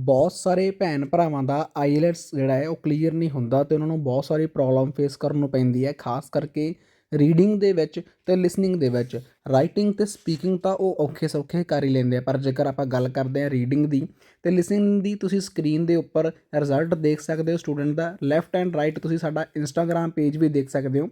ਬਹੁਤ ਸਾਰੇ ਭੈਣ ਭਰਾਵਾਂ ਦਾ ਆਈਲੈਟਸ ਜਿਹੜਾ ਹੈ ਉਹ ਕਲੀਅਰ ਨਹੀਂ ਹੁੰਦਾ ਅਤੇ ਉਹਨਾਂ ਨੂੰ ਬਹੁਤ ਸਾਰੀ ਪ੍ਰੋਬਲਮ ਫੇਸ ਕਰਨ ਨੂੰ ਪੈਂਦੀ ਹੈ, ਖਾਸ ਕਰਕੇ ਰੀਡਿੰਗ ਦੇ ਵਿੱਚ ਅਤੇ ਲਿਸਨਿੰਗ ਦੇ ਵਿੱਚ। ਰਾਈਟਿੰਗ ਅਤੇ ਸਪੀਕਿੰਗ ਤਾਂ ਉਹ ਔਖੇ ਸੌਖੇ ਕਰ ਹੀ ਲੈਂਦੇ ਆ, ਪਰ ਜੇਕਰ ਆਪਾਂ ਗੱਲ ਕਰਦੇ ਹਾਂ ਰੀਡਿੰਗ ਦੀ ਅਤੇ ਲਿਸਨਿੰਗ ਦੀ, ਤੁਸੀਂ ਸਕਰੀਨ ਦੇ ਉੱਪਰ ਰਿਜ਼ਲਟ ਦੇਖ ਸਕਦੇ ਹੋ ਸਟੂਡੈਂਟ ਦਾ। ਲੈਫਟ ਐਂਡ ਰਾਈਟ ਤੁਸੀਂ ਸਾਡਾ ਇੰਸਟਾਗ੍ਰਾਮ ਪੇਜ ਵੀ ਦੇਖ ਸਕਦੇ ਹੋ,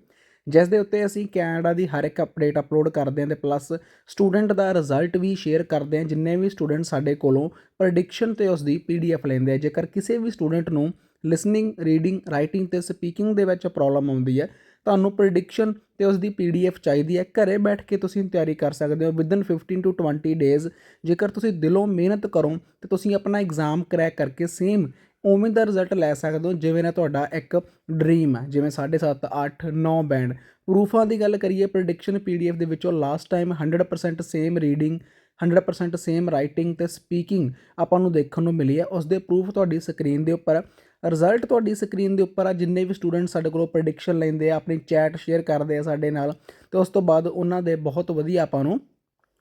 ਜਿਸ ਦੇ ਉੱਤੇ ਅਸੀਂ ਕੈਨੇਡਾ ਦੀ ਹਰ ਇੱਕ ਅਪਡੇਟ ਅਪਲੋਡ ਕਰਦੇ ਹਾਂ ਅਤੇ ਪਲੱਸ ਸਟੂਡੈਂਟ ਦਾ ਰਿਜ਼ਲਟ ਵੀ ਸ਼ੇਅਰ ਕਰਦੇ ਹਾਂ। ਜਿੰਨੇ ਵੀ ਸਟੂਡੈਂਟ ਸਾਡੇ ਕੋਲੋਂ ਪ੍ਰੈਡਿਕਸ਼ਨ ਅਤੇ ਉਸ ਦੀ PDF ਲੈਂਦੇ ਆ, ਜੇਕਰ ਕਿਸੇ ਵੀ ਸਟੂਡੈਂਟ ਨੂੰ ਲਿਸਨਿੰਗ, ਰੀਡਿੰਗ, ਰਾਈਟਿੰਗ ਅਤੇ ਸਪੀਕਿੰਗ ਦੇ ਵਿੱਚ ਪ੍ਰੋਬਲਮ ਆਉਂਦੀ ਹੈ, ਤੁਹਾਨੂੰ ਪ੍ਰੈਡਿਕਸ਼ਨ ਅਤੇ ਉਸ ਦੀ PDF ਚਾਹੀਦੀ ਹੈ, ਘਰੇ ਬੈਠ ਕੇ ਤੁਸੀਂ ਤਿਆਰੀ ਕਰ ਸਕਦੇ ਹੋ ਵਿਦਨ 15 to 20 ਡੇਜ਼। ਜੇਕਰ ਤੁਸੀਂ ਦਿਲੋਂ ਮਿਹਨਤ ਕਰੋ ਤਾਂ ਤੁਸੀਂ ਆਪਣਾ ਐਗਜ਼ਾਮ ਕਰੈਕ ਕਰਕੇ ਸੇਮ ਉਵੇਂ ਦਾ ਰਿਜ਼ਲਟ ਲੈ ਸਕਦੇ ਹੋ ਜਿਵੇਂ ਨਾ ਤੁਹਾਡਾ ਇੱਕ ਡਰੀਮ ਹੈ, ਜਿਵੇਂ 7.5, 8, 9 ਬੈਂਡ। ਪ੍ਰੂਫਾਂ ਦੀ ਗੱਲ ਕਰੀਏ, ਪ੍ਰੈਡਿਕਸ਼ਨ PDF ਦੇ ਵਿੱਚੋਂ last time 100% same reading, 100% same writing ਅਤੇ ਸਪੀਕਿੰਗ ਆਪਾਂ ਨੂੰ ਦੇਖਣ ਨੂੰ ਮਿਲੀ ਹੈ। ਉਸ ਦੇ ਪ੍ਰੂਫ ਤੁਹਾਡੀ ਸਕਰੀਨ ਦੇ ਉੱਪਰ, ਰਿਜ਼ਲਟ ਤੁਹਾਡੀ ਸਕਰੀਨ ਦੇ ਉੱਪਰ ਆ। ਜਿੰਨੇ ਵੀ ਸਟੂਡੈਂਟ ਸਾਡੇ ਕੋਲੋਂ ਪ੍ਰੈਡਿਕਸ਼ਨ ਲੈਂਦੇ ਆ, ਆਪਣੀ ਚੈਟ ਸ਼ੇਅਰ ਕਰਦੇ ਆ ਸਾਡੇ ਨਾਲ, ਅਤੇ ਉਸ ਤੋਂ ਬਾਅਦ ਉਹਨਾਂ ਦੇ ਬਹੁਤ ਵਧੀਆ ਆਪਾਂ ਨੂੰ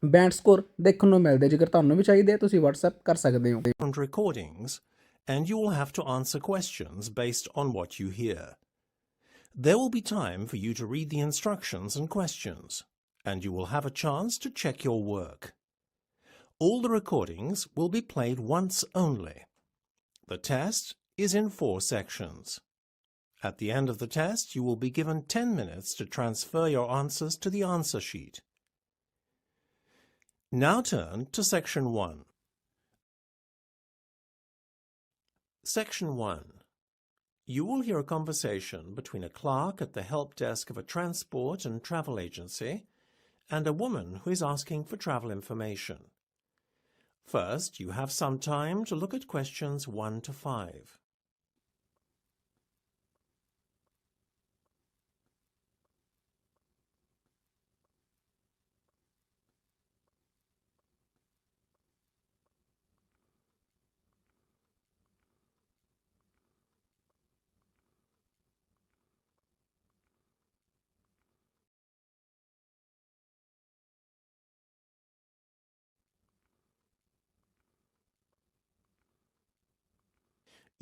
ਬੈਂਡ ਸਕੋਰ ਦੇਖਣ ਨੂੰ ਮਿਲਦੇ। ਜੇਕਰ ਤੁਹਾਨੂੰ ਵੀ ਚਾਹੀਦੇ ਆ ਤੁਸੀਂ WhatsApp ਕਰ ਸਕਦੇ ਹੋ। Recordings, and you will have to answer questions based on what you hear. There will be time for you to read the instructions and questions, and you will have a chance to check your work. All the recordings will be played once only. The test is in 4 sections. At the end of the test, you will be given 10 minutes to transfer your answers to the answer sheet. Now turn to Section 1. Section 1. You will hear a conversation between a clerk at the help desk of a transport and travel agency and a woman who is asking for travel information. First, you have some time to look at questions 1 to 5.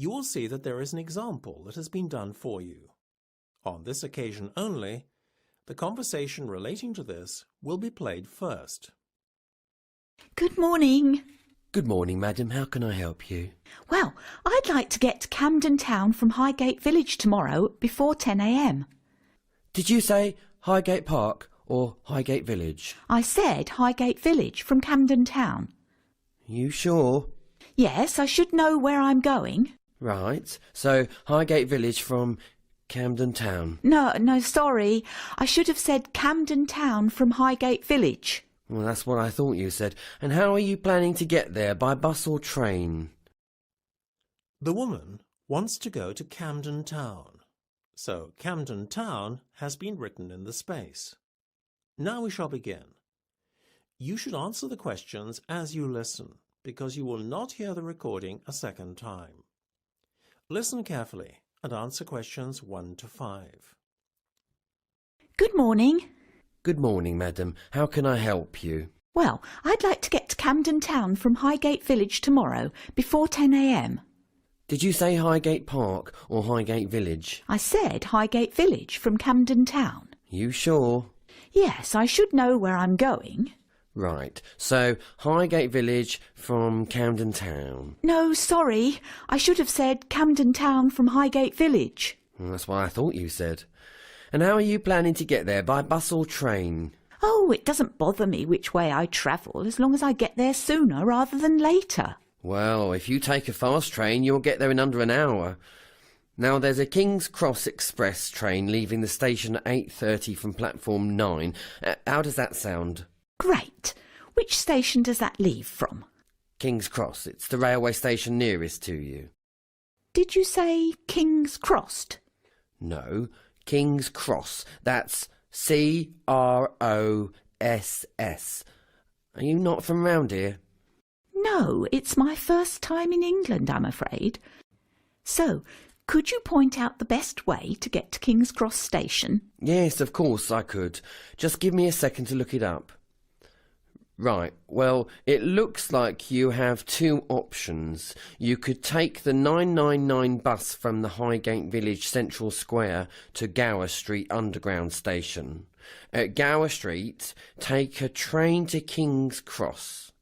You will see that there is an example that has been done for you. On this occasion only, the conversation relating to this will be played first. Good morning. Good morning, madam. How can I help you? Well, I'd like to get to Camden Town from Highgate Village tomorrow before 10 a.m. Did you say Highgate Park or Highgate Village? I said Highgate Village from Camden Town. You sure? Yes, I should know where I'm going. Right. So Highgate Village from Camden Town. No, sorry. I should have said Camden Town from Highgate Village. Well, that's what I thought you said. And how are you planning to get there? By bus or train? The woman wants to go to Camden Town, so Camden Town has been written in the space. Now we shall begin. You should answer the questions as you listen, because you will not hear the recording a second time. Listen carefully and answer questions 1 to 5. Good morning. Good morning, madam. How can I help you? Well, I'd like to get to Camden Town from Highgate Village tomorrow before 10 a.m. Did you say Highgate Park or Highgate Village? I said Highgate Village from Camden Town. You sure? Yes, I should know where I'm going. Right. So Highgate Village from Camden Town. No, sorry. I should have said Camden Town from Highgate Village. Well, that's what I thought you said. And how are you planning to get there? By bus or train? Oh, it doesn't bother me which way I travel, as long as I get there sooner rather than later. Well, if you take a fast train, you'll get there in under an hour. Now, there's a King's Cross Express train leaving the station at 8:30 from platform 9. How does that sound? Great. Which station does that leave from? King's Cross. It's the railway station nearest to you. Did you say King's Crossed? No, King's Cross. That's CROSS. Are you not from round here? No, it's my first time in England, I'm afraid. So, could you point out the best way to get to King's Cross Station? Yes, of course I could. Just give me a second to look it up. Right, well, it looks like you have two options. You could take the 999 bus from the Highgate Village Central Square to Gower Street Underground Station. At Gower Street, take a train to King's Cross.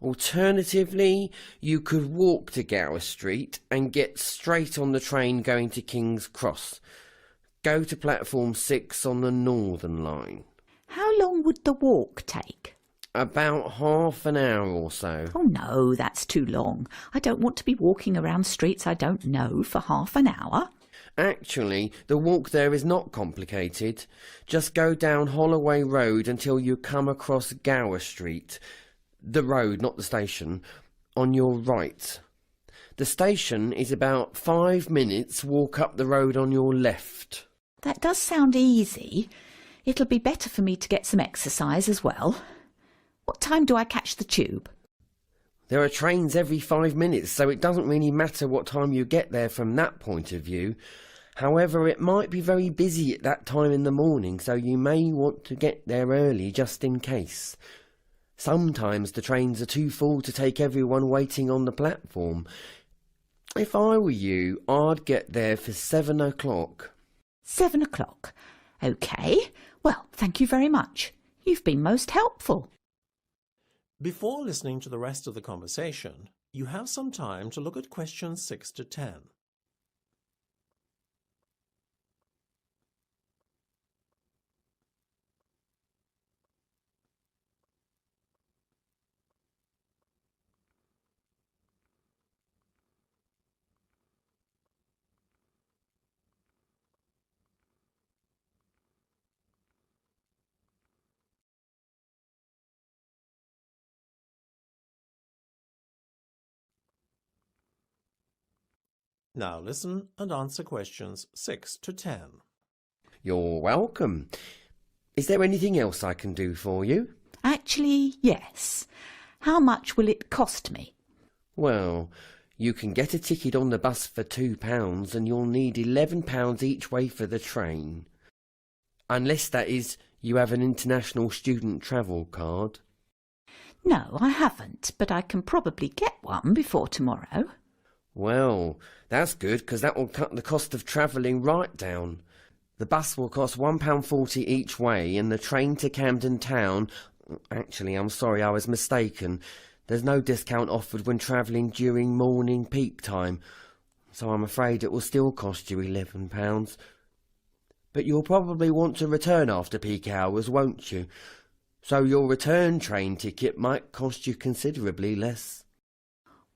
Alternatively, you could walk to Gower Street and get straight on the train going to King's Cross. Go to platform 6 on the Northern Line. How long would the walk take? About half an hour or so. Oh no, that's too long. I don't want to be walking around streets I don't know for half an hour. Actually, the walk there is not complicated. Just go down Holloway Road until you come across Gower Street. The road, not the station, on your right. The station is about 5 minutes walk up the road on your left. That does sound easy. It'll be better for me to get some exercise as well. What time do I catch the tube? There are trains every 5 minutes, so it doesn't really matter what time you get there from that point of view. However, it might be very busy at that time in the morning, so you may want to get there early just in case. Sometimes the trains are too full to take everyone waiting on the platform. If I were you, I'd get there for 7 o'clock. 7 o'clock. OK. Well, thank you very much. You've been most helpful. Before listening to the rest of the conversation, you have some time to look at questions 6 to 10. Now listen and answer questions 6 to 10. You're welcome. Is there anything else I can do for you? Actually, yes. How much will it cost me? Well, you can get a ticket on the bus for £2 and you'll need £11 each way for the train. Unless, that is, you have an international student travel card. No, I haven't, but I can probably get one before tomorrow. Well, that's good, because that will cut the cost of travelling right down. The bus will cost £1.40 each way, and the train to Camden Town... Actually, I'm sorry, I was mistaken. There's no discount offered when travelling during morning peak time, so I'm afraid it will still cost you £11. But you'll probably want to return after peak hours, won't you? So your return train ticket might cost you considerably less.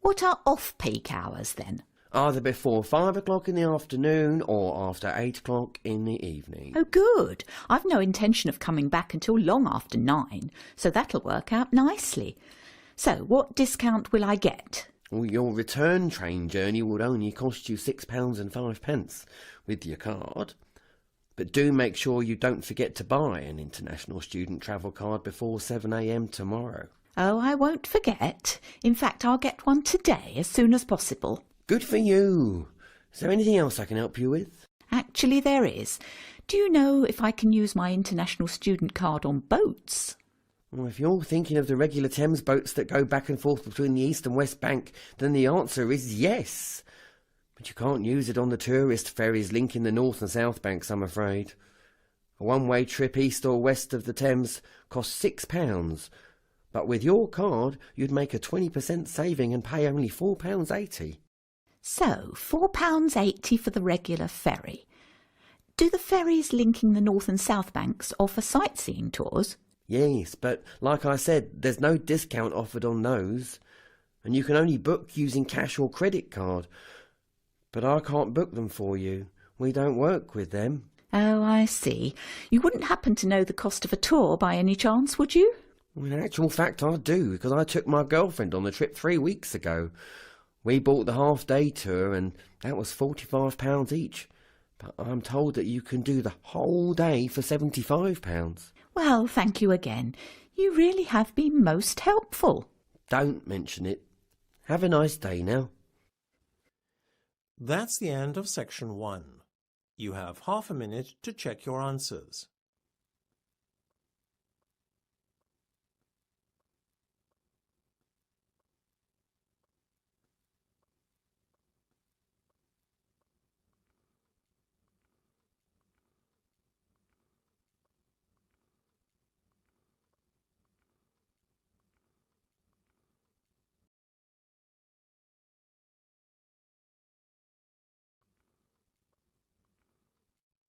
What are off-peak hours then? Either before 5 o'clock in the afternoon or after 8 o'clock in the evening. Oh, good. I've no intention of coming back until long after 9, so that'll work out nicely. So, what discount will I get? Well, your return train journey would only cost you £6.05 with your card. But do make sure you don't forget to buy an international student travel card before 7 a.m. tomorrow. Oh, I won't forget. In fact, I'll get one today as soon as possible. Good for you. Is there anything else I can help you with? Actually, there is. Do you know if I can use my international student card on boats? Well, if you're thinking of the regular Thames boats that go back and forth between the East and West Bank, then the answer is yes. But you can't use it on the tourist ferries linking the North and South Banks, I'm afraid. A one-way trip east or west of the Thames costs £6. But with your card, you'd make a 20% saving and pay only £4.80. So, £4.80 for the regular ferry. Do the ferries linking the North and South Banks offer sightseeing tours? Yes, but like I said, there's no discount offered on those. And you can only book using cash or credit card. But I can't book them for you. We don't work with them. Oh, I see. You wouldn't happen to know the cost of a tour by any chance, would you? Well, in actual fact, I do, because I took my girlfriend on the trip 3 weeks ago. We bought the half-day tour, and that was £45 each. But I'm told that you can do the whole day for £75. Well, thank you again. You really have been most helpful. Don't mention it. Have a nice day now. That's the end of section 1. You have half a minute to check your answers.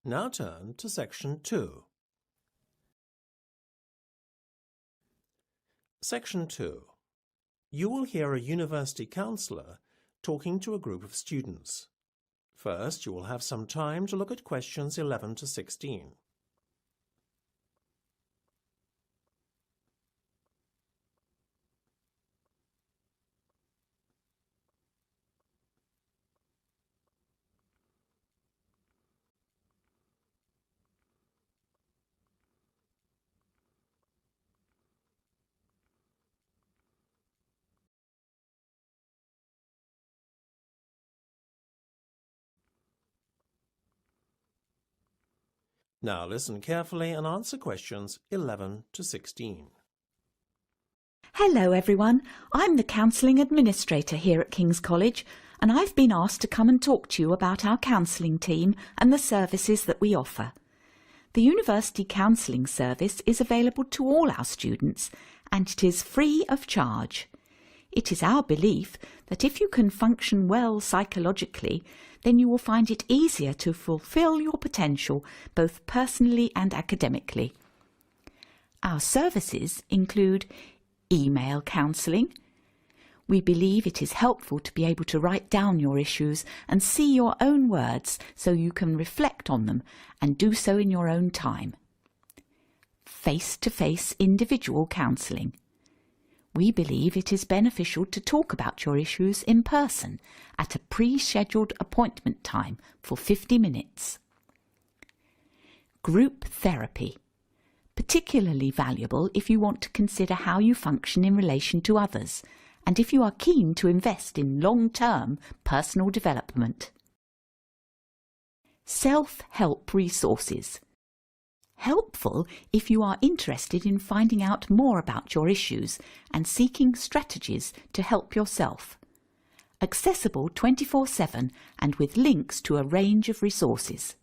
Now turn to Section 2. Section 2. You will hear a university counsellor talking to a group of students. First, you will have some time to look at questions 11 to 16. Now listen carefully and answer questions 11 to 16. Hello everyone, I'm the Counselling Administrator here at King's College and I've been asked to come and talk to you about our counselling team and the services that we offer. The University Counselling Service is available to all our students and it is free of charge. It is our belief that if you can function well psychologically, then you will find it easier to fulfil your potential both personally and academically. Our services include email counselling. We believe it is helpful to be able to write down your issues and see your own words so you can reflect on them and do so in your own time. Face-to-face individual counselling. We believe it is beneficial to talk about your issues in person at a pre-scheduled appointment time for 50 minutes. Group therapy. Particularly valuable if you want to consider how you function in relation to others and if you are keen to invest in long-term personal development. Self-help resources. Helpful if you are interested in finding out more about your issues and seeking strategies to help yourself. Accessible 24/7 and with links to a range of resources.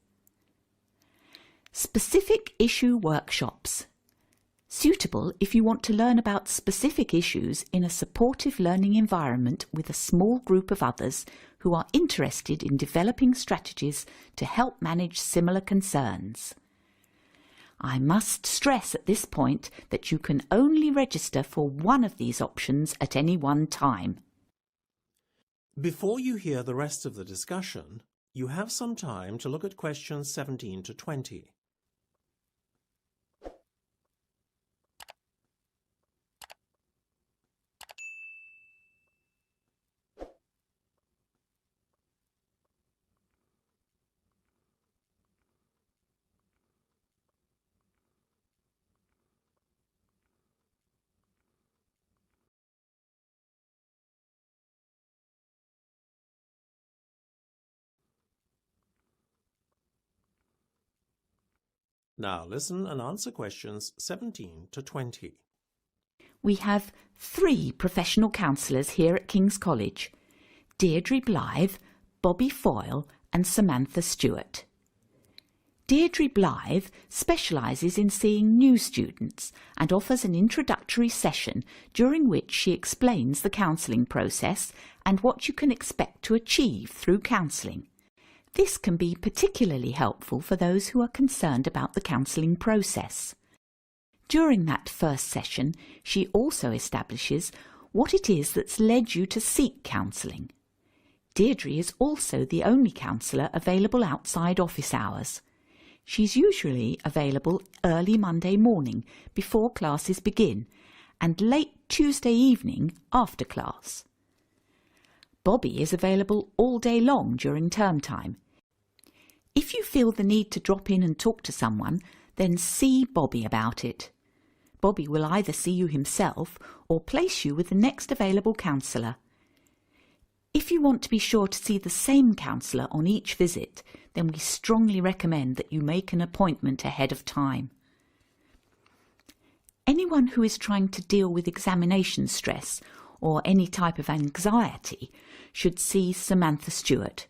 Specific issue workshops. Suitable if you want to learn about specific issues in a supportive learning environment with a small group of others who are interested in developing strategies to help manage similar concerns. I must stress at this point that you can only register for one of these options at any one time. Before you hear the rest of the discussion, you have some time to look at questions 17 to 20. Now listen and answer questions 17 to 20. We have 3 professional counsellors here at King's College: Deirdre Blythe, Bobby Foyle and Samantha Stewart. Deirdre Blythe specialises in seeing new students and offers an introductory session during which she explains the counselling process and what you can expect to achieve through counselling. This can be particularly helpful for those who are concerned about the counselling process. During that first session, she also establishes what it is that's led you to seek counselling. Deirdre is also the only counsellor available outside office hours. She's usually available early Monday morning before classes begin and late Tuesday evening after class. Bobby is available all day long during term time. If you feel the need to drop in and talk to someone, then see Bobby about it. Bobby will either see you himself or place you with the next available counsellor. If you want to be sure to see the same counsellor on each visit, then we strongly recommend that you make an appointment ahead of time. Anyone who is trying to deal with examination stress or any type of anxiety should see Samantha Stewart.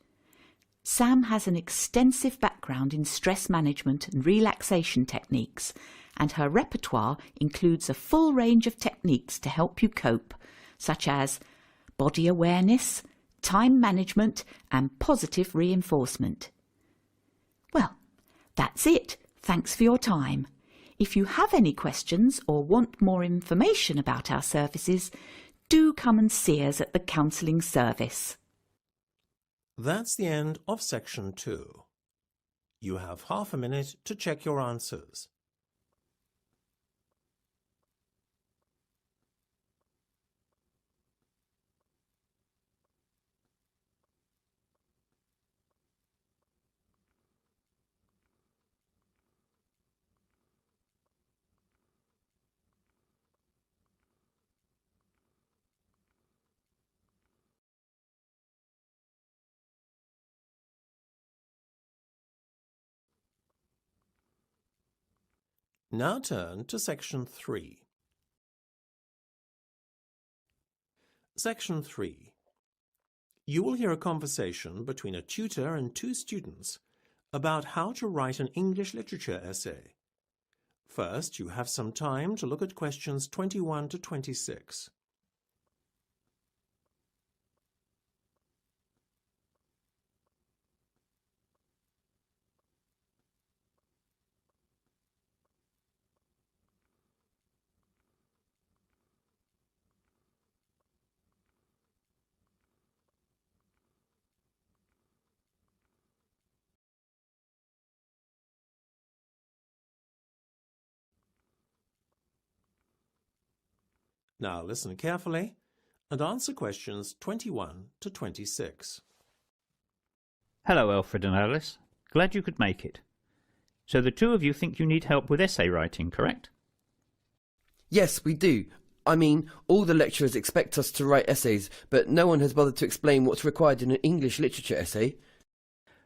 Sam has an extensive background in stress management and relaxation techniques, and her repertoire includes a full range of techniques to help you cope, such as body awareness, time management, and positive reinforcement. Well, That's it. Thanks for your time. If you have any questions or want more information about our services, do come and see us at the counselling service. That's the end of section 2. You have half a minute to check your answers. Now turn to section 3. Section 3. You will hear a conversation between a tutor and 2 students about how to write an English literature essay. First, you have some time to look at questions 21 to 26. Now listen carefully and answer questions 21 to 26. Hello, Alfred and Alice. Glad you could make it. So the 2 of you think you need help with essay writing, correct? Yes, we do. I mean, all the lecturers expect us to write essays, but no one has bothered to explain what's required in an English literature essay.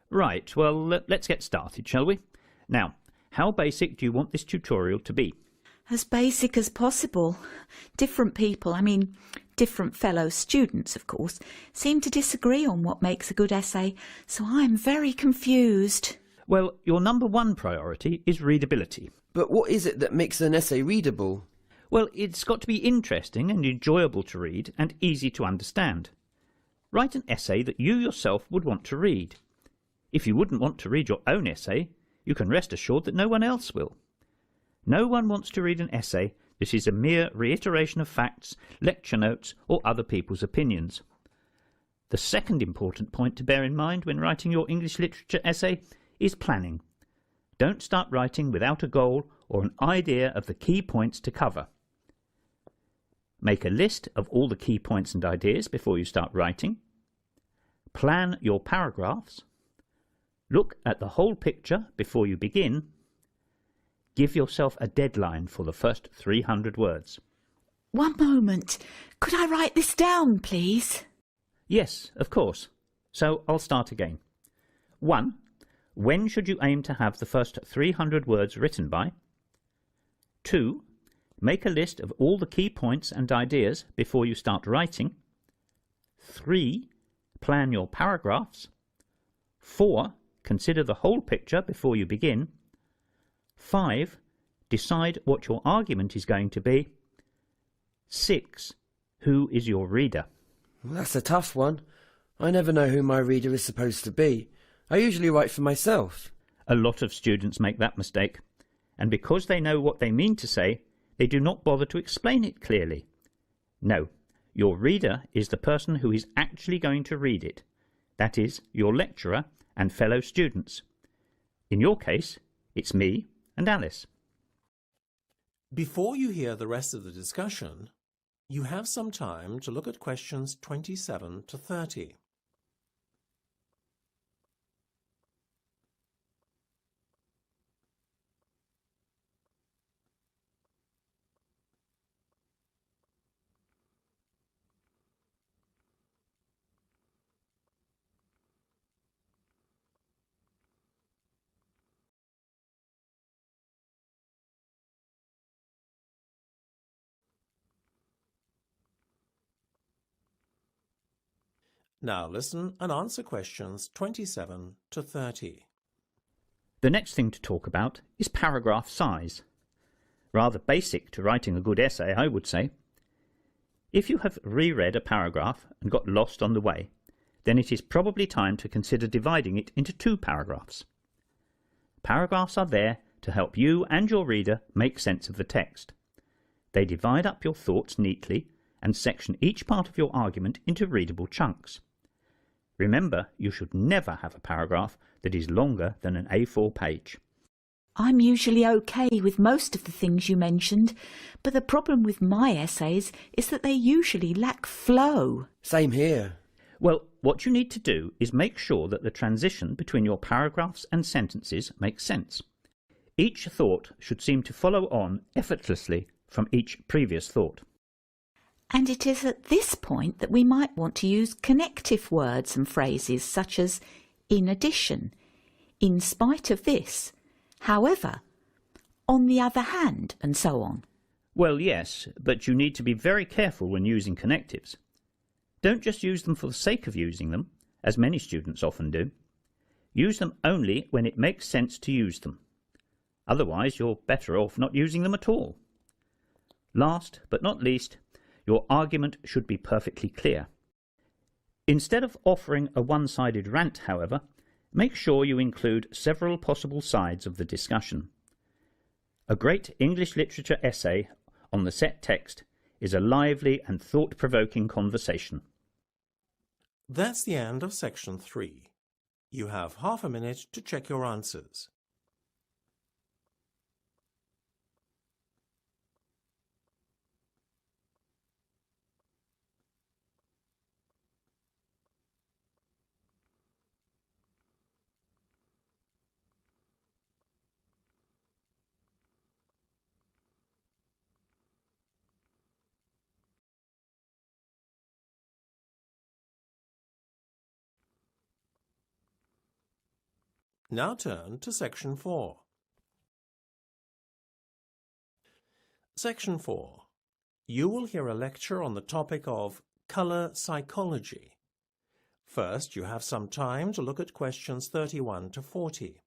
Right, well, let's get started, shall we? Now, how basic do you want this tutorial to be? As basic as possible. Different people, different fellow students, of course, seem to disagree on what makes a good essay, so I'm very confused. Well, your number 1 priority is readability. But what is it that makes an essay readable? Well, it's got to be interesting and enjoyable to read and easy to understand. Write an essay that you yourself would want to read. If you wouldn't want to read your own essay, you can rest assured that no one else will. No one wants to read an essay that is a mere reiteration of facts, lecture notes, or other people's opinions. The second important point to bear in mind when writing your English literature essay is planning. Don't start writing without a goal or an idea of the key points to cover. Make a list of all the key points and ideas before you start writing. Plan your paragraphs. Look at the whole picture before you begin. Give yourself a deadline for the first 300 words. One moment. Could I write this down, please? Yes, of course. So I'll start again. 1. When should you aim to have the first 300 words written by? 2. Make a list of all the key points and ideas before you start writing. 3. Plan your paragraphs. 4. Consider the whole picture before you begin. 5. Decide what your argument is going to be. 6. Who is your reader? Well, that's a tough one. I never know who my reader is supposed to be. I usually write for myself. A lot of students make that mistake, and because they know what they mean to say, they do not bother to explain it clearly. No, your reader is the person who is actually going to read it. That is, your lecturer and fellow students. In your case, it's me and Alice. Before you hear the rest of the discussion, you have some time to look at questions 27 to 30. Now listen and answer questions 27 to 30. The next thing to talk about is paragraph size. Rather basic to writing a good essay, I would say. If you have reread a paragraph and got lost on the way, then it is probably time to consider dividing it into 2 paragraphs. Paragraphs are there to help you and your reader make sense of the text. They divide up your thoughts neatly and section each part of your argument into readable chunks. Remember, you should never have a paragraph that is longer than an A4 page. I'm usually okay with most of the things you mentioned, but the problem with my essays is that they usually lack flow. Same here. Well, what you need to do is make sure that the transition between your paragraphs and sentences makes sense. Each thought should seem to follow on effortlessly from each previous thought. And it is at this point that we might want to use connective words and phrases such as in addition, in spite of this, however, on the other hand, and so on. Well, yes, but you need to be very careful when using connectives. Don't just use them for the sake of using them, as many students often do. Use them only when it makes sense to use them. Otherwise, you're better off not using them at all. Last but not least, your argument should be perfectly clear. Instead of offering a one-sided rant, however, make sure you include several possible sides of the discussion. A great English literature essay on the set text is a lively and thought-provoking conversation. That's the end of section 3. You have half a minute to check your answers. Now turn to section 4. Section 4. You will hear a lecture on the topic of colour psychology. First, you have some time to look at questions 31 to 40.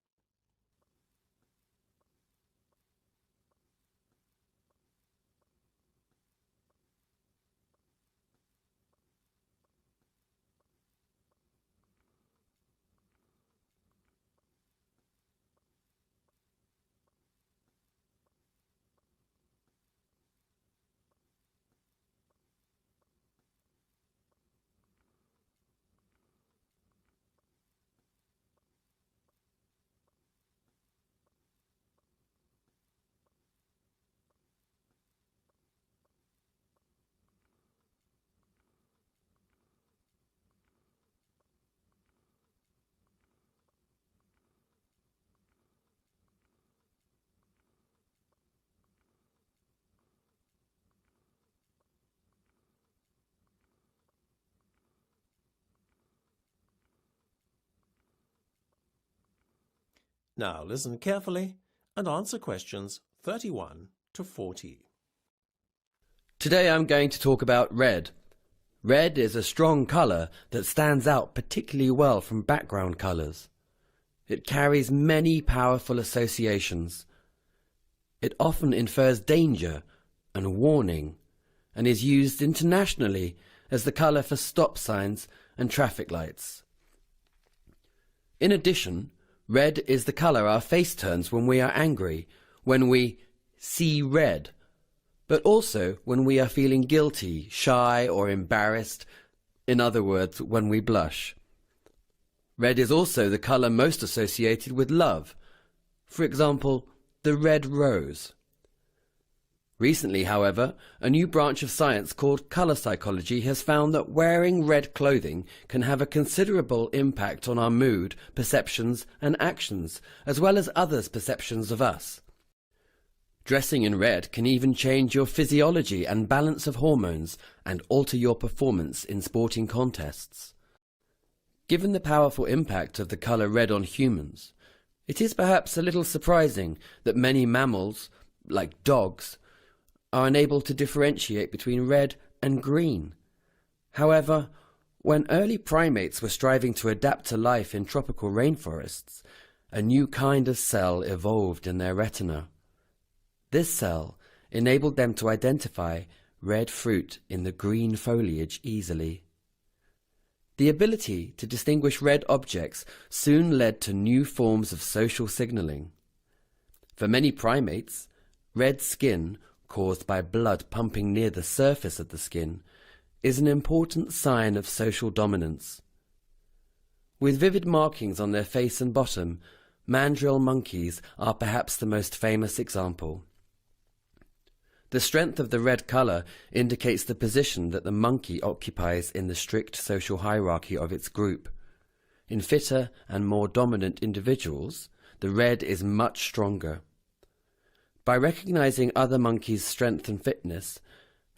Now listen carefully and answer questions 31 to 40. Today I'm going to talk about red. Red is a strong colour that stands out particularly well from background colours. It carries many powerful associations. It often infers danger and warning and is used internationally as the colour for stop signs and traffic lights. In addition, red is the colour our face turns when we are angry, when we see red, but also when we are feeling guilty, shy or embarrassed, in other words, when we blush. Red is also the colour most associated with love. For example, the red rose. Recently, however, a new branch of science called colour psychology has found that wearing red clothing can have a considerable impact on our mood, perceptions and actions, as well as others' perceptions of us. Dressing in red can even change your physiology and balance of hormones and alter your performance in sporting contests. Given the powerful impact of the colour red on humans, it is perhaps a little surprising that many mammals, like dogs, are unable to differentiate between red and green. However, when early primates were striving to adapt to life in tropical rainforests, a new kind of cell evolved in their retina. This cell enabled them to identify red fruit in the green foliage easily. The ability to distinguish red objects soon led to new forms of social signaling. For many primates, red skin, caused by blood pumping near the surface of the skin, is an important sign of social dominance. With vivid markings on their face and bottom, mandrill monkeys are perhaps the most famous example. The strength of the red colour indicates the position that the monkey occupies in the strict social hierarchy of its group. In fitter and more dominant individuals, the red is much stronger. By recognizing other monkeys' strength and fitness,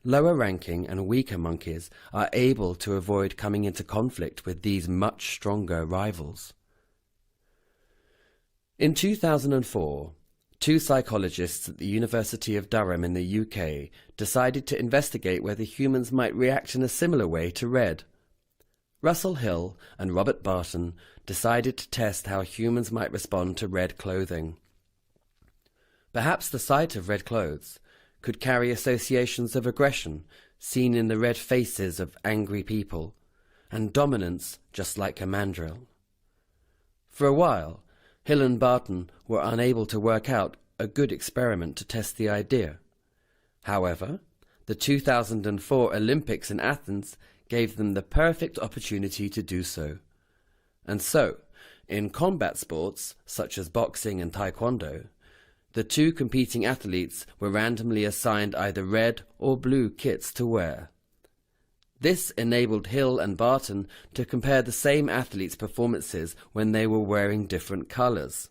lower-ranking and weaker monkeys are able to avoid coming into conflict with these much stronger rivals. In 2004, 2 psychologists at the University of Durham in the UK decided to investigate whether humans might react in a similar way to red. Russell Hill and Robert Barton decided to test how humans might respond to red clothing. Perhaps the sight of red clothes could carry associations of aggression seen in the red faces of angry people, and dominance just like a mandrill. For a while, Hill and Barton were unable to work out a good experiment to test the idea. However, the 2004 Olympics in Athens gave them the perfect opportunity to do so. And so, in combat sports such as boxing and taekwondo, the 2 competing athletes were randomly assigned either red or blue kits to wear. This enabled Hill and Barton to compare the same athletes' performances when they were wearing different colours.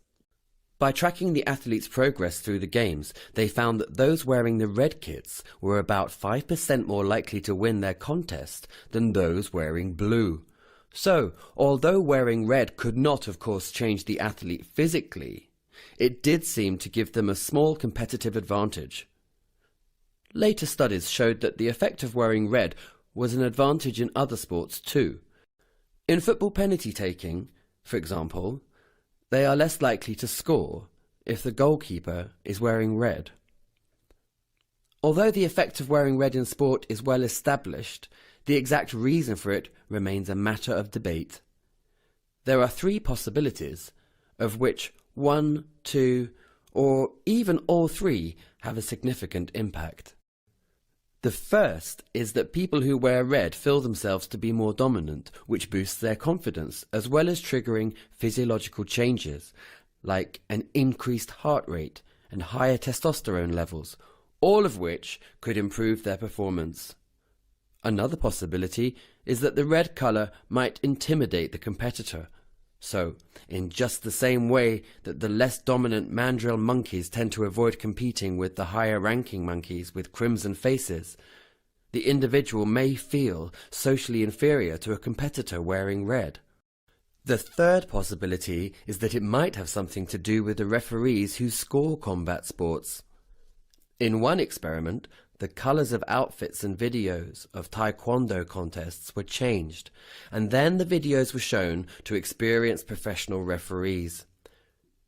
By tracking the athletes' progress through the games, they found that those wearing the red kits were about 5% more likely to win their contest than those wearing blue. So, although wearing red could not, of course, change the athlete physically, it did seem to give them a small competitive advantage. Later studies showed that the effect of wearing red was an advantage in other sports too. In football penalty taking, for example, they are less likely to score if the goalkeeper is wearing red. Although the effect of wearing red in sport is well established, the exact reason for it remains a matter of debate. There are 3 possibilities, of which 1, 2, or even all 3 have a significant impact. The first is that people who wear red feel themselves to be more dominant, which boosts their confidence, as well as triggering physiological changes, like an increased heart rate and higher testosterone levels, all of which could improve their performance. Another possibility is that the red colour might intimidate the competitor. So, in just the same way that the less dominant mandrill monkeys tend to avoid competing with the higher-ranking monkeys with crimson faces, the individual may feel socially inferior to a competitor wearing red. The third possibility is that it might have something to do with the referees who score combat sports. In one experiment, the colours of outfits and videos of taekwondo contests were changed, and then the videos were shown to experienced professional referees.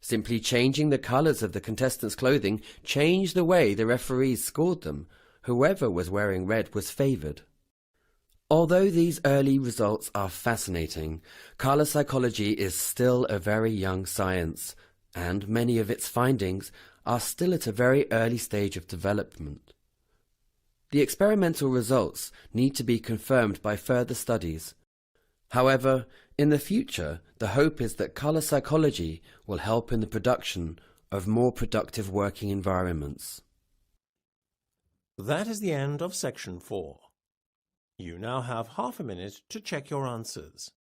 Simply changing the colours of the contestants' clothing changed the way the referees scored them. Whoever was wearing red was favoured. Although these early results are fascinating, colour psychology is still a very young science, and many of its findings are still at a very early stage of development. The experimental results need to be confirmed by further studies. However, in the future, the hope is that colour psychology will help in the production of more productive working environments. That is the end of section 4. You now have half a minute to check your answers.